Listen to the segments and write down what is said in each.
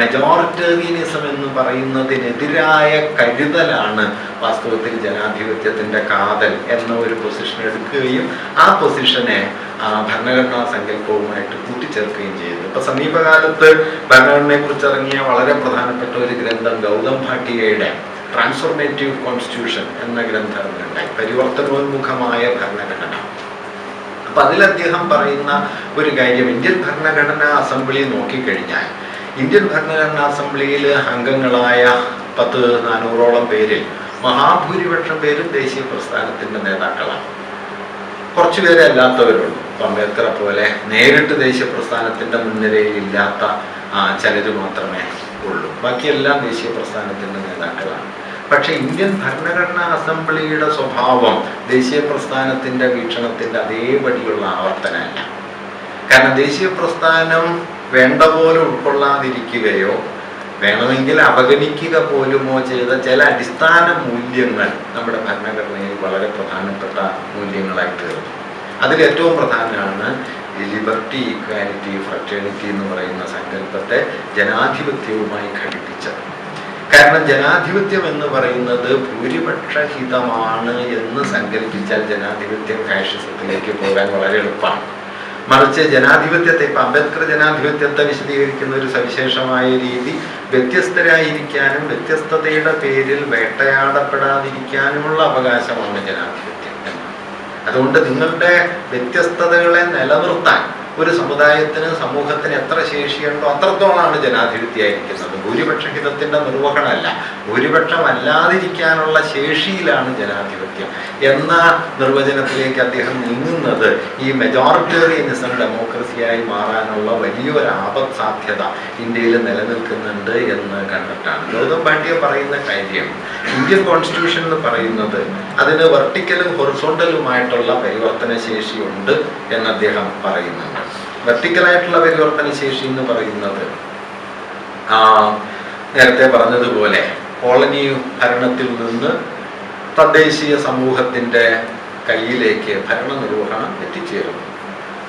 Majoritarianism എന്ന് പറയുന്നതിനെതിരായ കരുതലാണ് വാസ്തവത്തിൽ ജനാധിപത്യത്തിൻ്റെ കാതൽ എന്ന ഒരു പൊസിഷൻ എടുക്കുകയും ആ പൊസിഷനെ ഭരണഘടനാ സങ്കല്പവുമായിട്ട് കൂട്ടിച്ചേർക്കുകയും ചെയ്തു. ഇപ്പൊ സമീപകാലത്ത് ഭരണഘടനയെ കുറിച്ച് ഇറങ്ങിയ വളരെ പ്രധാനപ്പെട്ട ഒരു ഗ്രന്ഥം ഗൗതം ഭാട്ടിയയുടെ ട്രാൻസ്ഫോർമേറ്റീവ് കോൺസ്റ്റിറ്റ്യൂഷൻ എന്ന ഗ്രന്ഥം ഉണ്ടായി, പരിവർത്തനോന്മുഖമായ ഭരണഘടന. അപ്പൊ അതിൽ അദ്ദേഹം പറയുന്ന ഒരു കാര്യം, ഇന്ത്യൻ ഭരണഘടനാ അസംബ്ലി നോക്കിക്കഴിഞ്ഞാൽ ഇന്ത്യൻ ഭരണഘടനാ അസംബ്ലിയിൽ അംഗങ്ങളായ 400-ഓളം പേരിൽ മഹാഭൂരിപക്ഷം പേരും ദേശീയ പ്രസ്ഥാനത്തിന്റെ നേതാക്കളാണ്. കുറച്ചുപേരെ അല്ലാത്തവരുള്ളൂ. അംബേദ്കറെ പോലെ നേരിട്ട് ദേശീയ പ്രസ്ഥാനത്തിന്റെ മുൻനിരയിൽ ഇല്ലാത്ത ചിലർ മാത്രമേ ഉള്ളൂ. ബാക്കിയെല്ലാം ദേശീയ പ്രസ്ഥാനത്തിന്റെ നേതാക്കളാണ്. പക്ഷെ ഇന്ത്യൻ ഭരണഘടനാ അസംബ്ലിയുടെ സ്വഭാവം ദേശീയ പ്രസ്ഥാനത്തിന്റെ വീക്ഷണത്തിന്റെ അതേപടിയുള്ള ആവർത്തനമല്ല. കാരണം ദേശീയ പ്രസ്ഥാനം വേണ്ട പോലെ ഉൾക്കൊള്ളാതിരിക്കുകയോ വേണമെങ്കിൽ അവഗണിക്കുക പോലുമോ ചെയ്ത ചില അടിസ്ഥാന മൂല്യങ്ങൾ നമ്മുടെ ഭരണഘടനയിൽ വളരെ പ്രധാനപ്പെട്ട മൂല്യങ്ങളായി തീർന്നു. അതിലേറ്റവും പ്രധാനമാണ് ലിബർട്ടി, ഇക്വാലിറ്റി, ഫ്രറ്റേണിറ്റി എന്ന് പറയുന്ന സങ്കല്പത്തെ ജനാധിപത്യവുമായി ഘടിപ്പിച്ചത്. കാരണം ജനാധിപത്യം എന്ന് പറയുന്നത് ഭൂരിപക്ഷഹിതമാണ് എന്ന് സങ്കല്പിച്ചാൽ ജനാധിപത്യം ഫാഷിസത്തിലേക്ക് പോകാൻ വളരെ എളുപ്പമാണ്. മറിച്ച് ജനാധിപത്യത്തെ, ഇപ്പം അംബേദ്കർ ജനാധിപത്യത്തെ വിശദീകരിക്കുന്ന ഒരു സവിശേഷമായ രീതി വ്യത്യസ്തരായിരിക്കാനും വ്യത്യസ്തതയുടെ പേരിൽ വേട്ടയാടപ്പെടാതിരിക്കാനുമുള്ള അവകാശമാണ് ജനാധിപത്യം എന്നാണ്. അതുകൊണ്ട് നിങ്ങളുടെ വ്യത്യസ്തതകളെ നിലനിർത്താൻ ഒരു സമുദായത്തിന്, സമൂഹത്തിന് എത്ര ശേഷിയുണ്ടോ അത്രത്തോളമാണ് ജനാധിപത്യമായിരിക്കുന്നത്. ഭൂരിപക്ഷഹിതത്തിന്റെ നിർവഹണമല്ല, ഭൂരിപക്ഷമല്ലാതിരിക്കാനുള്ള ശേഷിയിലാണ് ജനാധിപത്യം എന്ന നിർവചനത്തിലേക്ക് അദ്ദേഹം നീങ്ങുന്നത് ഈ മെജോറിറ്റേറിയനിസം ഡെമോക്രസിയായി മാറാനുള്ള വലിയൊരു ആപത് സാധ്യത ഇന്ത്യയിൽ നിലനിൽക്കുന്നുണ്ട് എന്ന് കണ്ടിട്ടാണ്. ഗൗതം ഭാട്ടിയ പറയുന്ന കാര്യം, ഇന്ത്യൻ കോൺസ്റ്റിറ്റ്യൂഷൻ എന്ന് പറയുന്നത് അതിന് വെർട്ടിക്കലും ഹൊറിസോണ്ടലുമായിട്ടുള്ള പരിവർത്തന ശേഷിയുണ്ട് എന്ന് അദ്ദേഹം പറയുന്നുണ്ട്. വെർട്ടിക്കലായിട്ടുള്ള പരിവർത്തന ശേഷി എന്ന് പറയുന്നത് നേരത്തെ പറഞ്ഞതുപോലെ കോളനി ഭരണത്തിൽ നിന്ന് തദ്ദേശീയ സമൂഹത്തിന്റെ കയ്യിലേക്ക് ഭരണനിർവഹണം എത്തിച്ചേരുന്നു.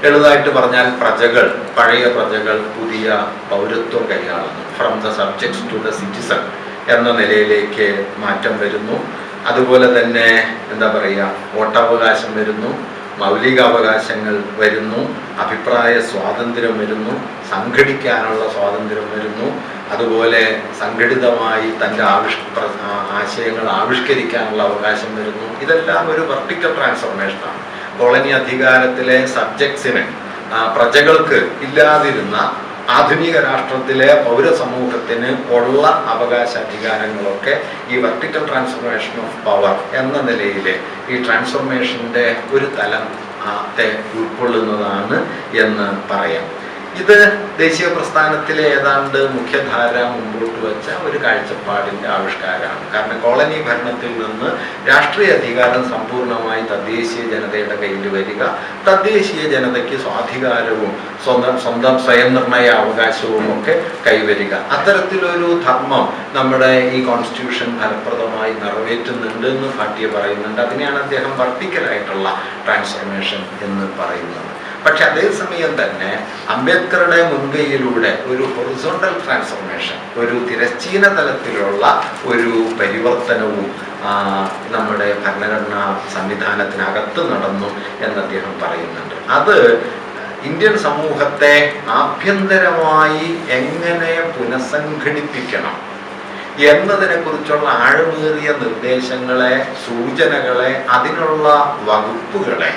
ലളിതമായിട്ട് പറഞ്ഞാൽ പ്രജകൾ, പഴയ പ്രജകൾ പുതിയ പൗരത്വം കൈയാളുന്നു. From the subjects to the citizen എന്ന നിലയിലേക്ക് മാറ്റം വരുന്നു. അതുപോലെ തന്നെ എന്താ പറയുക, വോട്ടവകാശം വരുന്നു, മൗലികാവകാശങ്ങൾ വരുന്നു, അഭിപ്രായ സ്വാതന്ത്ര്യം വരുന്നു, സംഘടിക്കാനുള്ള സ്വാതന്ത്ര്യം വരുന്നു, അതുപോലെ സംഘടിതമായി തൻ്റെ ആശയങ്ങൾ ആവിഷ്കരിക്കാനുള്ള അവകാശം വരുന്നു. ഇതെല്ലാം ഒരു വെർട്ടിക്കൽ ട്രാൻസ്ഫോർമേഷനാണ്. കോളനി അധികാരത്തിലെ സബ്ജക്ട്സിന്, പ്രജകൾക്ക് ഇല്ലാതിരുന്ന ആധുനിക രാഷ്ട്രത്തിലെ പൗരസമൂഹത്തിന് ഉള്ള അവകാശ അധികാരങ്ങളൊക്കെ ഈ വെർട്ടിക്കൽ ട്രാൻസ്ഫോർമേഷൻ ഓഫ് പവർ എന്ന നിലയിൽ ഈ ട്രാൻസ്ഫോർമേഷൻ്റെ ഒരു തലം ഉൾക്കൊള്ളുന്നതാണ് എന്ന് പറയാം. ഇത് ദേശീയ പ്രസ്ഥാനത്തിലെ ഏതാണ്ട് മുഖ്യധാര മുമ്പോട്ട് വെച്ച ഒരു കാഴ്ചപ്പാടിൻ്റെ ആവിഷ്കാരമാണ്. കാരണം കോളനി ഭരണത്തിൽ നിന്ന് രാഷ്ട്രീയ അധികാരം സമ്പൂർണ്ണമായി തദ്ദേശീയ ജനതയുടെ കയ്യിൽ വരിക, തദ്ദേശീയ ജനതയ്ക്ക് സ്വാധികാരവും സ്വന്തം സ്വയം നിർണയ അവകാശവും ഒക്കെ കൈവരിക, അത്തരത്തിലൊരു ധർമ്മം നമ്മുടെ ഈ കോൺസ്റ്റിറ്റ്യൂഷൻ ഫലപ്രദമായി നിറവേറ്റുന്നുണ്ട് എന്ന് ഭാട്ടിയ പറയുന്നുണ്ട്. അതിനെയാണ് അദ്ദേഹം വെർട്ടിക്കലായിട്ടുള്ള ട്രാൻസ്ഫോർമേഷൻ എന്ന് പറയുന്നത്. പക്ഷെ അതേസമയം തന്നെ അംബേദ്കറുടെ മുൻകൈയിലൂടെ ഒരു ഹൊറിസോണ്ടൽ ട്രാൻസ്ഫോർമേഷൻ, ഒരു തിരശ്ചീന തലത്തിലുള്ള ഒരു പരിവർത്തനവും നമ്മുടെ ഭരണഘടനാ സംവിധാനത്തിനകത്ത് നടന്നു എന്ന് അദ്ദേഹം പറയുന്നുണ്ട്. അത് ഇന്ത്യൻ സമൂഹത്തെ ആഭ്യന്തരമായി എങ്ങനെ പുനഃസംഘടിപ്പിക്കണം എന്നതിനെ കുറിച്ചുള്ള ആഴമേറിയ നിർദ്ദേശങ്ങളെ, സൂചനകളെ, അതിനുള്ള വകുപ്പുകളെ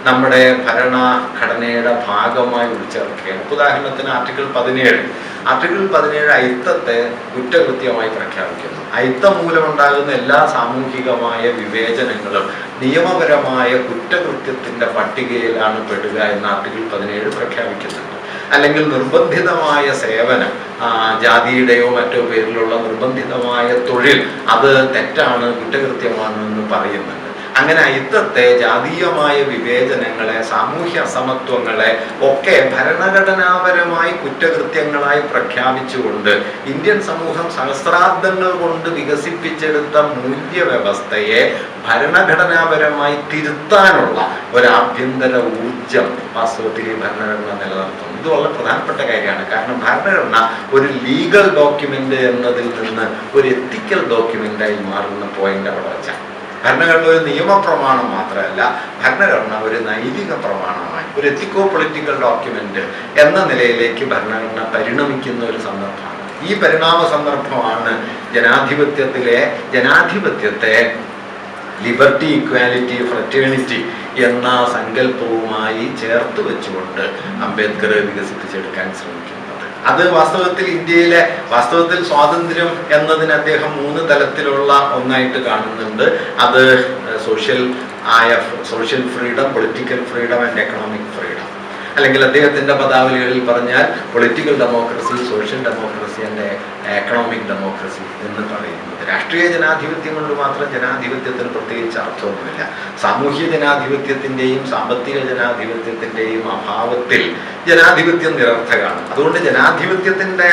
നമ്മുടെ ഭരണഘടനയുടെ ഭാഗമായി ഉൾച്ചേർക്കുകയാണ്. ഉദാഹരണത്തിന് ആർട്ടിക്കിൾ 17 അയിത്തത്തെ കുറ്റകൃത്യമായി പ്രഖ്യാപിക്കുന്നു. അയിത്തം മൂലമുണ്ടാകുന്ന എല്ലാ സാമൂഹികമായ വിവേചനങ്ങളും നിയമപരമായ കുറ്റകൃത്യത്തിന്റെ പട്ടികയിലാണ് പെടുക എന്ന് ആർട്ടിക്കിൾ 17 പ്രഖ്യാപിക്കുന്നുണ്ട്. അല്ലെങ്കിൽ നിർബന്ധിതമായ സേവനം, ജാതിയുടെയോ മറ്റോ പേരിലുള്ള നിർബന്ധിതമായ തൊഴിൽ, അത് തെറ്റാണ്, കുറ്റകൃത്യമാണ് എന്ന് പറയുന്നുണ്ട്. അങ്ങനെ അയിത്തത്തെ, ജാതീയമായ വിവേചനങ്ങളെ, സാമൂഹ്യ അസമത്വങ്ങളെ ഒക്കെ ഭരണഘടനാപരമായി കുറ്റകൃത്യങ്ങളായി പ്രഖ്യാപിച്ചുകൊണ്ട് ഇന്ത്യൻ സമൂഹം സഹസ്രാബ്ദങ്ങൾ കൊണ്ട് വികസിപ്പിച്ചെടുത്ത മൂല്യവ്യവസ്ഥയെ ഭരണഘടനാപരമായി തിരുത്താനുള്ള ഒരു ആഭ്യന്തര ഊർജം വാസ്തവത്തിൽ ഈ ഭരണഘടന നിലനിർത്തുന്നു. ഇത് വളരെ പ്രധാനപ്പെട്ട കാര്യമാണ്. കാരണം ഭരണഘടന ഒരു ലീഗൽ ഡോക്യുമെന്റ് എന്നതിൽ നിന്ന് ഒരു എത്തിക്കൽ ഡോക്യുമെന്റായി മാറുന്ന പോയിന്റ് അവിടെ വെച്ചാൽ ഭരണഘടന ഒരു നിയമപ്രമാണം മാത്രമല്ല, ഭരണഘടന ഒരു നൈതിക പ്രമാണമായി, ഒരു എത്തിക്കോ പൊളിറ്റിക്കൽ ഡോക്യുമെന്റ് എന്ന നിലയിലേക്ക് ഭരണഘടന പരിണമിക്കുന്ന ഒരു സന്ദർഭമാണ്. ഈ പരിണാമ സന്ദർഭമാണ് ജനാധിപത്യത്തെ ലിബർട്ടി, ഇക്വാലിറ്റി, ഫ്രറ്റേണിറ്റി എന്ന സങ്കല്പവുമായി ചേർത്ത് വെച്ചുകൊണ്ട് അംബേദ്കർ വികസിപ്പിച്ചെടുക്കാൻ ശ്രമിക്കുന്നത്. അത് വാസ്തവത്തിൽ സ്വാതന്ത്ര്യം എന്നതിന് അദ്ദേഹം 3 തലത്തിലുള്ള ഒന്നായിട്ട് കാണുന്നുണ്ട്. അത് social freedom, political freedom and economic freedom, അല്ലെങ്കിൽ അദ്ദേഹത്തിന്റെ പദാവലികളിൽ പറഞ്ഞാൽ political democracy, social democracy and economic democracy എന്ന് പറയുന്നത്. രാഷ്ട്രീയ ജനാധിപത്യം കൊണ്ട് മാത്രം ജനാധിപത്യത്തിന് പ്രത്യേകിച്ച് അർത്ഥമൊന്നുമില്ല. സാമൂഹ്യ ജനാധിപത്യത്തിന്റെയും സാമ്പത്തിക ജനാധിപത്യത്തിന്റെയും അഭാവത്തിൽ ജനാധിപത്യം നിരർത്ഥകമാണ്. അതുകൊണ്ട് ജനാധിപത്യത്തിന്റെ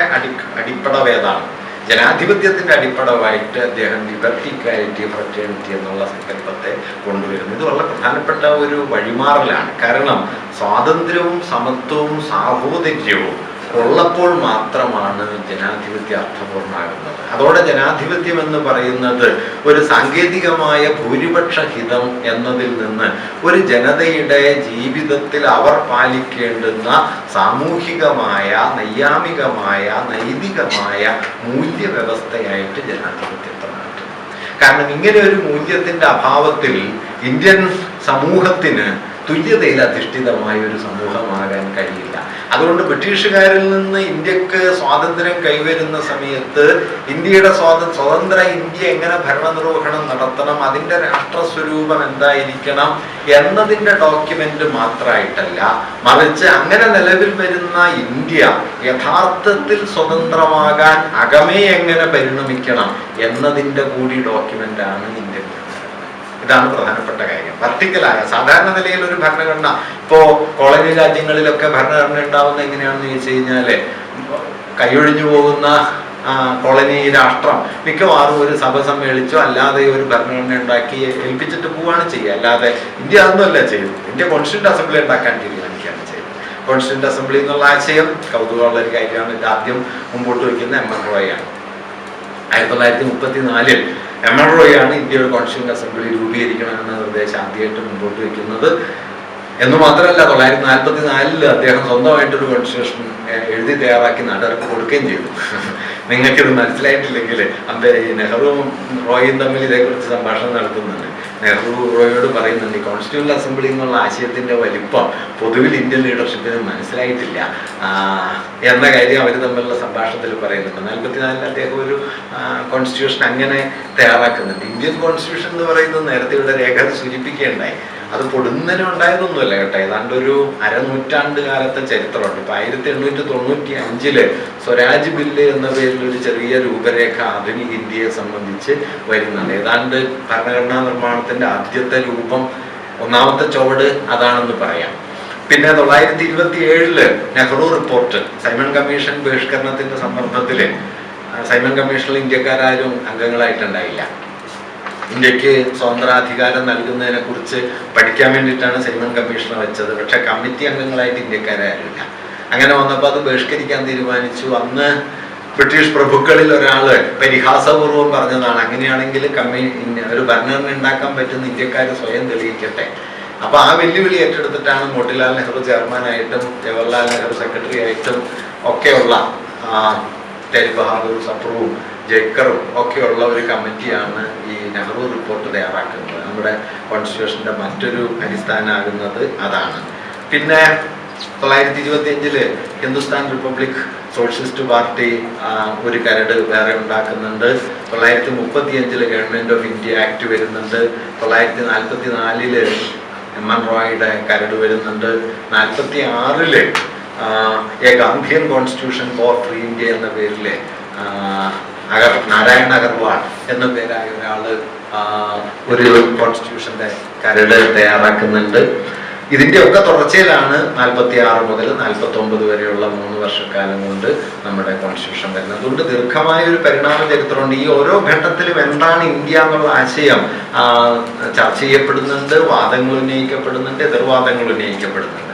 അടിപ്പടവേതാണ്. ജനാധിപത്യത്തിന്റെ അടിപ്പടവായിട്ട് അദ്ദേഹം ലിബർട്ടി, ഇക്വാലിറ്റി, ഫ്രറ്റേണിറ്റി എന്നുള്ള സങ്കല്പത്തെ കൊണ്ടുവരുന്നു. ഇത് വളരെ പ്രധാനപ്പെട്ട ഒരു വഴിമാറലാണ്. കാരണം സ്വാതന്ത്ര്യവും സമത്വവും സാഹോദര്യവും ഉള്ളപ്പോൾ മാത്രമാണ് ജനാധിപത്യം അർത്ഥപൂർണ്ണമാകുന്നത്. അതോടെ ജനാധിപത്യം എന്ന് പറയുന്നത് ഒരു സാങ്കേതികമായ ഭൂരിപക്ഷ ഹിതം എന്നതിൽ നിന്ന് ഒരു ജനതയുടെ ജീവിതത്തിൽ അവർ പാലിക്കേണ്ടുന്ന സാമൂഹികമായ, നൈയാമികമായ, നൈതികമായ മൂല്യവ്യവസ്ഥയായിട്ട് ജനാധിപത്യത്തെ മാറ്റുന്നു. കാരണം ഇങ്ങനെ ഒരു മൂല്യത്തിന്റെ അഭാവത്തിൽ ഇന്ത്യൻ സമൂഹത്തിന് തുല്യതയിൽ അധിഷ്ഠിതമായ ഒരു സമൂഹമാകാൻ കഴിയില്ല. അതുകൊണ്ട് ബ്രിട്ടീഷുകാരിൽ നിന്ന് ഇന്ത്യക്ക് സ്വാതന്ത്ര്യം കൈവരുന്ന സമയത്ത് ഇന്ത്യയുടെ സ്വതന്ത്ര ഇന്ത്യ എങ്ങനെ ഭരണനിർവഹണം നടത്തണം, അതിൻ്റെ രാഷ്ട്രസ്വരൂപം എന്തായിരിക്കണം എന്നതിൻ്റെ ഡോക്യുമെന്റ് മാത്രമായിട്ടല്ല, മറിച്ച് അങ്ങനെ നിലവിൽ വരുന്ന ഇന്ത്യ യഥാർത്ഥത്തിൽ സ്വതന്ത്രമാകാൻ അകമേ എങ്ങനെ പരിണമിക്കണം എന്നതിൻ്റെ കൂടി ഡോക്യുമെന്റാണ് ഇന്ത്യൻ. ഇതാണ് പ്രധാനപ്പെട്ട കാര്യം. വർട്ടിക്കലായ സാധാരണ നിലയിൽ ഒരു ഭരണഘടന, ഇപ്പോ കോളനി രാജ്യങ്ങളിലൊക്കെ ഭരണഘടന ഉണ്ടാവുന്നത് എങ്ങനെയാണെന്ന് ചോദിച്ചു കഴിഞ്ഞാല്, കൈയൊഴിഞ്ഞു പോകുന്ന കോളനി രാഷ്ട്രം മിക്കവാറും ഒരു സഭ സമ്മേളിച്ചോ അല്ലാതെ ഒരു ഭരണഘടന ഉണ്ടാക്കി ഏൽപ്പിച്ചിട്ട് പോവുകയാണ് ചെയ്യുക. അല്ലാതെ ഇന്ത്യ അതൊന്നുമല്ല ചെയ്യുന്നത്. ഇന്ത്യ കോൺസ്റ്റിറ്റ്യൂന്റ് അസംബ്ലി ഉണ്ടാക്കാൻ തീരുമാനിക്കുകയാണ് ചെയ്യുന്നത്. കോൺസ്റ്റിറ്റ്യൂന്റ് അസംബ്ലി എന്നുള്ള ആശയം കൗതുകമുള്ള ഒരു കാര്യമാണ്. ഇത് ആദ്യം മുമ്പോട്ട് വയ്ക്കുന്ന എം.എൻ. റോയാണ്. 1934 എം.എൻ. റോയാണ് ഇന്ത്യയുടെ കോൺസ്റ്റിറ്റ്യൂന്റ് അസംബ്ലി രൂപീകരിക്കണമെന്ന നിർദ്ദേശം ആദ്യമായിട്ട് മുമ്പോട്ട് വയ്ക്കുന്നത്. എന്ന് മാത്രമല്ല 1944 അദ്ദേഹം സ്വന്തമായിട്ടൊരു കോൺസ്റ്റിറ്റ്യൂഷൻ എഴുതി തയ്യാറാക്കി നാട്ടുകാർക്ക് കൊടുക്കുകയും ചെയ്തു. നിങ്ങൾക്കിത് മനസ്സിലായിട്ടില്ലെങ്കിൽ നെഹ്റുവും റോയും തമ്മിൽ ഇതേക്കുറിച്ച് സംഭാഷണം നടത്തുന്നുണ്ട്. നെഹ്റു റോയോട് പറയുന്നുണ്ട്, ഈ കോൺസ്റ്റിറ്റ്യൂന്റ് അസംബ്ലി എന്നുള്ള ആശയത്തിന്റെ വലിപ്പം പൊതുവിൽ ഇന്ത്യൻ ലീഡർഷിപ്പിന് മനസ്സിലായിട്ടില്ല എന്ന കാര്യം അവർ തമ്മിലുള്ള സംഭാഷണത്തിൽ പറയുന്നുണ്ട്. 1944 അദ്ദേഹം ഒരു കോൺസ്റ്റിറ്റ്യൂഷൻ അങ്ങനെ തയ്യാറാക്കുന്നുണ്ട്. ഇന്ത്യൻ കോൺസ്റ്റിറ്റ്യൂഷൻ എന്ന് പറയുന്നത് നേരത്തെ ഇവിടെ രേഖ സൂചിപ്പിക്കുകയുണ്ടായി. അത് പൊടുന്നതിനും ഉണ്ടായതൊന്നുമല്ല കേട്ടോ. ഏതാണ്ട് ഒരു അരനൂറ്റാണ്ട് കാലത്തെ ചരിത്രമുണ്ട്. ഇപ്പൊ 1895 സ്വരാജ് ബില്ല് എന്ന പേരിൽ ഒരു ചെറിയ രൂപരേഖ ആധുനിക ഇന്ത്യയെ സംബന്ധിച്ച് വരുന്നുണ്ട്. ഏതാണ്ട് ഭരണഘടനാ നിർമ്മാണത്തിന്റെ ആദ്യത്തെ രൂപം, ഒന്നാമത്തെ ചുവട് അതാണെന്ന് പറയാം. പിന്നെ 1927 നെഹ്റു റിപ്പോർട്ട്, സൈമൺ കമ്മീഷൻ ബഹിഷ്കരണത്തിന്റെ സന്ദർഭത്തില് സൈമൺ കമ്മീഷനിൽ ഇന്ത്യക്കാരും അംഗങ്ങളായിട്ടുണ്ടായില്ല. ഇന്ത്യക്ക് സ്വതന്ത്രാധികാരം നൽകുന്നതിനെ കുറിച്ച് പഠിക്കാൻ വേണ്ടിയിട്ടാണ് സൈമൺ കമ്മീഷനെ വെച്ചത്. പക്ഷെ കമ്മിറ്റി അംഗങ്ങളായിട്ട് ഇന്ത്യക്കാരായില്ല. അങ്ങനെ വന്നപ്പോൾ അത് ബഹിഷ്കരിക്കാൻ തീരുമാനിച്ചു. അന്ന് ബ്രിട്ടീഷ് പ്രഭുക്കളിൽ ഒരാള് പരിഹാസപൂർവ്വം പറഞ്ഞതാണ്, അങ്ങനെയാണെങ്കിൽ ഒരു ഭരണഘടന ഉണ്ടാക്കാൻ പറ്റുന്ന ഇന്ത്യക്കാർ സ്വയം തെളിയിക്കട്ടെ. അപ്പൊ ആ വെല്ലുവിളി ഏറ്റെടുത്തിട്ടാണ് മോട്ടിലാൽ നെഹ്റു ചെയർമാനായിട്ടും ജവഹർലാൽ നെഹ്റു സെക്രട്ടറി ആയിട്ടും ഒക്കെയുള്ള തേജ് ബഹാദൂർ സപ്രുവും ജയ്ക്കറും ഒക്കെയുള്ള ഒരു കമ്മിറ്റിയാണ് ഈ നെഹ്റു റിപ്പോർട്ട് തയ്യാറാക്കുന്നത്. നമ്മുടെ കോൺസ്റ്റിറ്റ്യൂഷന്റെ മറ്റൊരു അടിസ്ഥാനമാകുന്നത് അതാണ്. പിന്നെ 1925 ഹിന്ദുസ്ഥാൻ റിപ്പബ്ലിക് സോഷ്യലിസ്റ്റ് പാർട്ടി ഒരു കരട് വേറെ ഉണ്ടാക്കുന്നുണ്ട്. 1935 ഗവൺമെന്റ് ഓഫ് ഇന്ത്യ ആക്ട് വരുന്നുണ്ട്. 1944 എം.എൻ. റോയുടെ കരട് വരുന്നുണ്ട്. 1946 A Gandhian constitution four free India എന്ന പേരില് നാരായണ അഗർവാൾ എന്ന പേരായ ഒരാള് ഒരു കോൺസ്റ്റിറ്റ്യൂഷന്റെ കരട് തയ്യാറാക്കുന്നുണ്ട്. ഇതിന്റെ ഒക്കെ തുടർച്ചയിലാണ് 46 മുതൽ 49 വരെയുള്ള 3 വർഷക്കാലം കൊണ്ട് നമ്മുടെ കോൺസ്റ്റിറ്റ്യൂഷൻ വരുന്നത്. അതുകൊണ്ട് ദീർഘമായ ഒരു പരിണാമ ചരിത്രമുണ്ട്. ഈ ഓരോ ഘട്ടത്തിലും എന്താണ് ഇന്ത്യ എന്നുള്ള ആശയം ചർച്ച ചെയ്യപ്പെടുന്നുണ്ട്, വാദങ്ങൾ ഉന്നയിക്കപ്പെടുന്നുണ്ട്, എതിർവാദങ്ങൾ ഉന്നയിക്കപ്പെടുന്നുണ്ട്.